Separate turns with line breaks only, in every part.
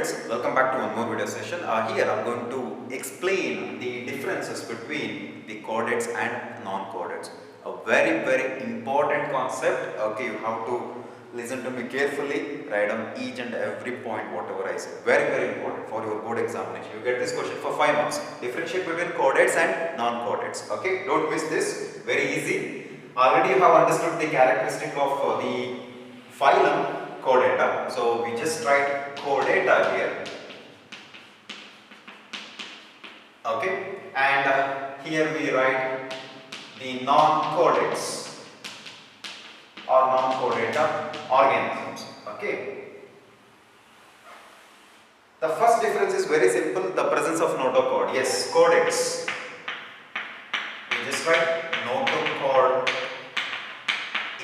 students, welcome back to one more video session. Here I'm going to explain the differences between the chordates and non-chordates. A very important concept. Okay, you have to listen to me carefully, write down each and every point whatever I say. Very important for your board examination. You get this question for 5 marks. Differentiate between chordates and non-chordates. Okay, don't miss this. Very easy. Already you have understood the characteristic of the phylum chordata. So we just write chordata here. Okay, and here we write the non-chordates or non-chordata organisms. Okay. The first difference is very simple, the presence of notochord. Yes, chordates. We just write notochord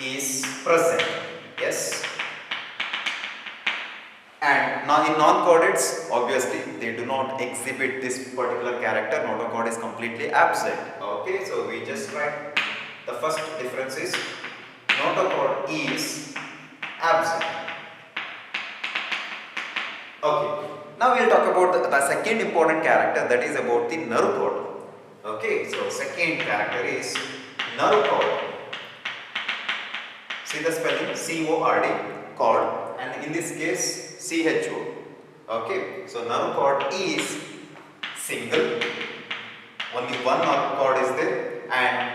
is present. Yes. And now in non-chordates, obviously they do not exhibit this particular character. Notochord is completely absent. Okay, so we just write the first difference is notochord is absent. Okay, now we will talk about the second important character, that is about the nerve chord. Okay, so second character is nerve chord. See the spelling C-O-R-D, chord, and in this case C-H-O. Okay, so nerve chord is single, only one nerve chord is there, and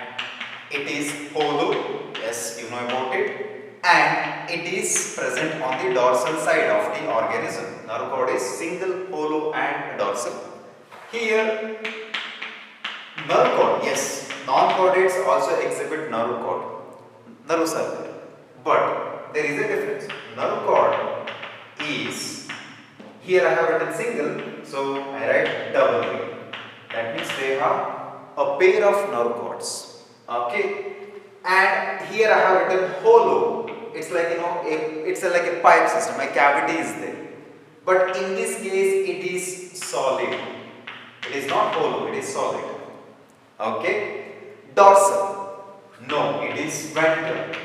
it is hollow. Yes, you know about it, and it is present on the dorsal side of the organism. Nerve cord is single, hollow, and dorsal. Here, nerve cord, yes, non-chordates also exhibit nerve cord, nerve circle, but there is a difference. Nerve cord is, here I have written single, so I write double. That means they have a pair of nerve cords. Okay, and here I have written hollow. It's like, you know, it's like a pipe system, a cavity is there. But in this case, it is solid. It is not hollow, it is solid. Okay, dorsal. No, it is ventral.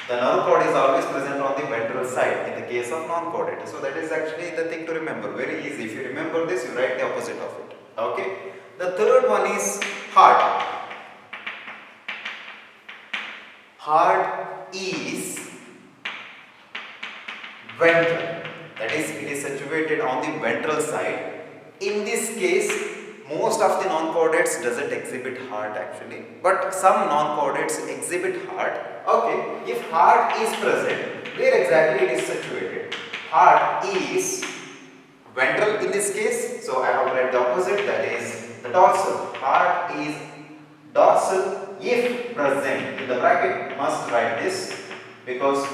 The nerve cord is always present on the ventral side in the case of non-chordate. So that is actually the thing to remember. Very easy. If you remember this, you write the opposite of it. Okay. The third one is heart. Heart is ventral. That is, it is situated on the ventral side. In this case, most of the non-chordates doesn't exhibit heart actually, but some non-chordates exhibit heart. Okay, if heart is present, where exactly it is situated? Heart is ventral in this case, so I have written the opposite, that is the dorsal. Heart is dorsal if present. In the bracket must write this because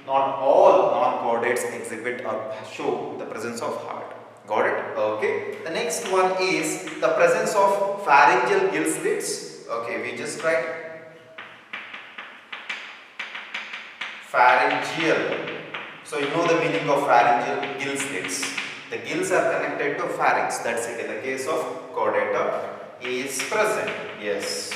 not all non-chordates exhibit or show the presence of heart. Got it? Okay. The next one is the presence of pharyngeal gill slits. Okay, we just write pharyngeal. So you know the meaning of pharyngeal gill slits. The gills are connected to pharynx. That's it. In the case of chordata is present. Yes.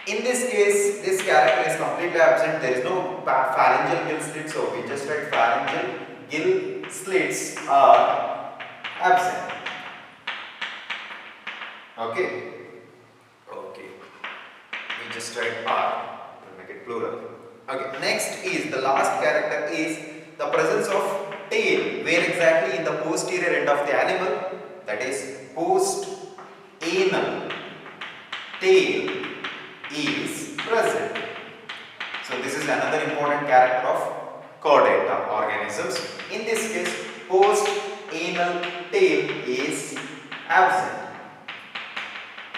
In this case, this character is completely absent. There is no pharyngeal gill slits. So we just write pharyngeal gill slits are absent. Okay. Okay. We just write R to make it plural. Okay. Next is the last character is the presence of tail. Where exactly? In the posterior end of the animal. That is post-anal tail is present. So this is another important character of chordata organisms. In this case, post-anal tail is absent.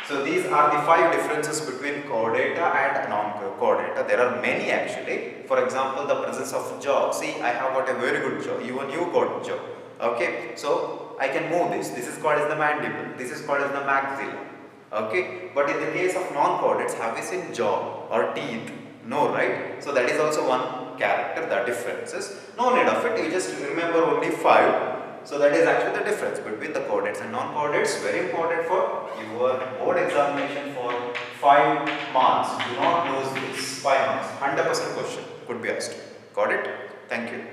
So these are the 5 differences between chordata and non-chordata. There are many actually. For example, the presence of jaw. See, I have got a very good jaw. Even you got jaw. Okay, so I can move this. This is called as the mandible. This is called as the maxilla. Okay, but in the case of non-chordates, have we seen jaw or teeth? No, right? So that is also one character, the differences. No need of it, you just remember only 5. So that is actually the difference between the chordates and non-chordates. Very important for your board examination for 5 marks. Do not lose this 5 marks. 100% question could be asked. Got it? Thank you.